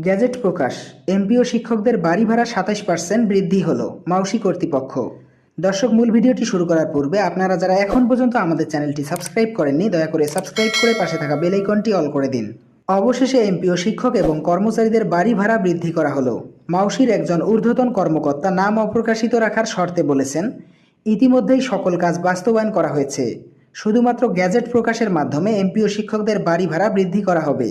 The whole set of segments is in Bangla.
গ্যাজেট প্রকাশ। এমপি ও শিক্ষকদের বাড়ি ভাড়া ২৭% বৃদ্ধি হলো মাউসি কর্তৃপক্ষ। দর্শক, মূল ভিডিওটি শুরু করার পূর্বে আপনারা যারা এখন পর্যন্ত আমাদের চ্যানেলটি সাবস্ক্রাইব করেননি, দয়া করে সাবস্ক্রাইব করে পাশে থাকা বেল আইকনটি অল করে দিন। অবশেষে এমপি ও শিক্ষক এবং কর্মচারীদের বাড়ি ভাড়া বৃদ্ধি করা হলো। মাউসির একজন ঊর্ধ্বতন কর্মকর্তা নাম অপ্রকাশিত রাখার শর্তে বলেছেন, ইতিমধ্যেই সকল কাজ বাস্তবায়ন করা হয়েছে। শুধুমাত্র গ্যাজেট প্রকাশের মাধ্যমে এমপি ও শিক্ষকদের বাড়ি ভাড়া বৃদ্ধি করা হবে।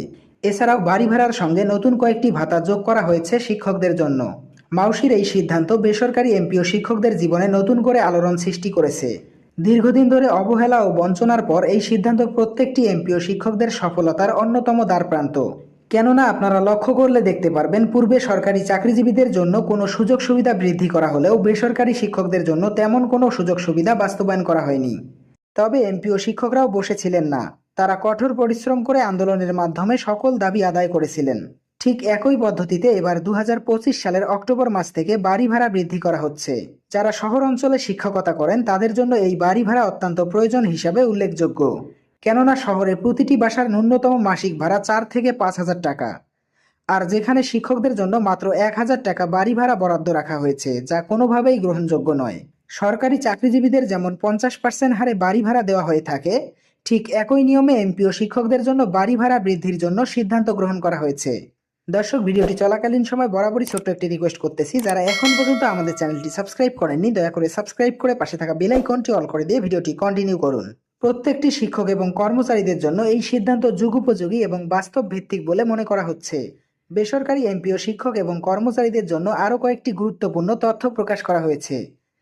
এছাড়াও বাড়ি ভাড়ার সঙ্গে নতুন কয়েকটি ভাতা যোগ করা হয়েছে শিক্ষকদের জন্য। মাউসির এই সিদ্ধান্ত বেসরকারি এমপি ও শিক্ষকদের জীবনে নতুন করে আলোড়ন সৃষ্টি করেছে। দীর্ঘদিন ধরে অবহেলা ও বঞ্চনার পর এই সিদ্ধান্ত প্রত্যেকটি এমপি ও শিক্ষকদের সফলতার অন্যতম দ্বারপ্রান্ত। কেননা আপনারা লক্ষ্য করলে দেখতে পারবেন, পূর্বে সরকারি চাকরিজীবীদের জন্য কোনো সুযোগ সুবিধা বৃদ্ধি করা হলেও বেসরকারি শিক্ষকদের জন্য তেমন কোনো সুযোগ সুবিধা বাস্তবায়ন করা হয়নি। তবে এমপি ও শিক্ষকরাও বসেছিলেন না। তারা কঠোর পরিশ্রম করে আন্দোলনের মাধ্যমে সকল দাবি আদায় করেছিলেন। ঠিক একই পদ্ধতিতে এবার ২০২৫ সালের অক্টোবর মাস থেকে বাড়ি ভাড়া বৃদ্ধি করা হচ্ছে। যারা শহর অঞ্চলে শিক্ষকতা করেন তাদের জন্য এই বাড়ি ভাড়া অত্যন্ত প্রয়োজন হিসাবে উল্লেখযোগ্য। কেননা শহরে প্রতিটি বাসার ন্যূনতম মাসিক ভাড়া ৪ থেকে ৫ হাজার টাকা। আর যেখানে শিক্ষকদের জন্য মাত্র ১ হাজার টাকা বাড়ি ভাড়া বরাদ্দ রাখা হয়েছে, যা কোনোভাবেই গ্রহণযোগ্য নয়। সরকারি চাকরিজীবীদের যেমন ৫০% হারে বাড়ি ভাড়া দেওয়া হয়ে থাকে, ঠিক একই নিয়মে এমপি ও শিক্ষকদের জন্য বাড়ি ভাড়া বৃদ্ধির জন্য সিদ্ধান্ত গ্রহণ করা হয়েছে। দর্শক, ভিডিওটি চলাকালীন সময় বরাবরই ছোট্ট একটি রিকোয়েস্ট করতেছি, যারা এখন পর্যন্ত আমাদের চ্যানেলটি সাবস্ক্রাইব করেননি, দয়া করে সাবস্ক্রাইব করে পাশে থাকা বেল আইকনটি অল করে দিয়ে ভিডিওটি কন্টিনিউ করুন। প্রত্যেকটি শিক্ষক এবং কর্মচারীদের জন্য এই সিদ্ধান্ত যুগোপযোগী এবং বাস্তব ভিত্তিক বলে মনে করা হচ্ছে। বেসরকারি এমপি ও শিক্ষক এবং কর্মচারীদের জন্য আরও কয়েকটি গুরুত্বপূর্ণ তথ্য প্রকাশ করা হয়েছে।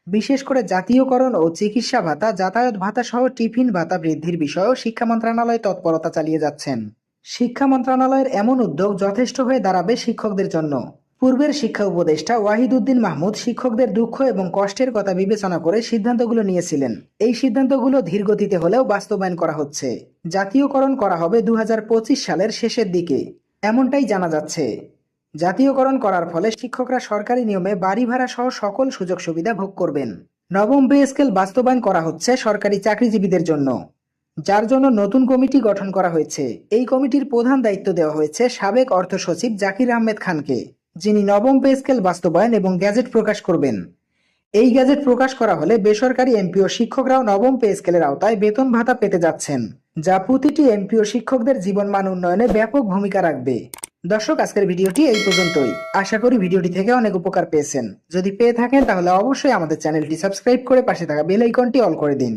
বিশেষ করে জাতীয়করণ ও চিকিৎসা ভাতা, যাতায়াত ভাতা সহ টিফিন ভাতা বৃদ্ধির বিষয়েও শিক্ষা মন্ত্রণালয় তৎপরতা চালিয়ে যাচ্ছেন। শিক্ষা মন্ত্রণালয়ের এমন উদ্যোগ যথেষ্ট হয়ে দাঁড়াবে শিক্ষকদের জন্য। পূর্বের শিক্ষা উপদেষ্টা ওয়াহিদ উদ্দিন মাহমুদ শিক্ষকদের দুঃখ এবং কষ্টের কথা বিবেচনা করে সিদ্ধান্তগুলো নিয়েছিলেন। এই সিদ্ধান্তগুলো ধীরগতিতে হলেও বাস্তবায়ন করা হচ্ছে। জাতীয়করণ করা হবে ২০২৫ সালের শেষের দিকে, এমনটাই জানা যাচ্ছে। জাতীয়করণ করার ফলে শিক্ষকরা সরকারি নিয়মে বাড়ি ভাড়া সহ সকল সুযোগ সুবিধা ভোগ করবেন। নবম পে স্কেল বাস্তবায়ন করা হচ্ছে সরকারি চাকরিজীবীদের জন্য, যার জন্য নতুন কমিটি গঠন করা হয়েছে। এই কমিটির প্রধান দায়িত্ব দেওয়া হয়েছে সাবেক অর্থ সচিব জাকির আহমেদ খানকে, যিনি নবম পে স্কেল বাস্তবায়ন এবং গ্যাজেট প্রকাশ করবেন। এই গ্যাজেট প্রকাশ করা হলে বেসরকারি এমপি ও শিক্ষকরাও নবম পে স্কেলের আওতায় বেতন ভাতা পেতে যাচ্ছেন, যা প্রতিটি এমপি ও শিক্ষকদের জীবনমান উন্নয়নে ব্যাপক ভূমিকা রাখবে। দর্শক, আজকের ভিডিওটি এই পর্যন্তই। আশা করি ভিডিওটি থেকে অনেক উপকার পেয়েছেন। যদি পেয়ে থাকেন তাহলে অবশ্যই আমাদের চ্যানেলটি সাবস্ক্রাইব করে পাশে থাকা বেল আইকনটি অল করে দিন।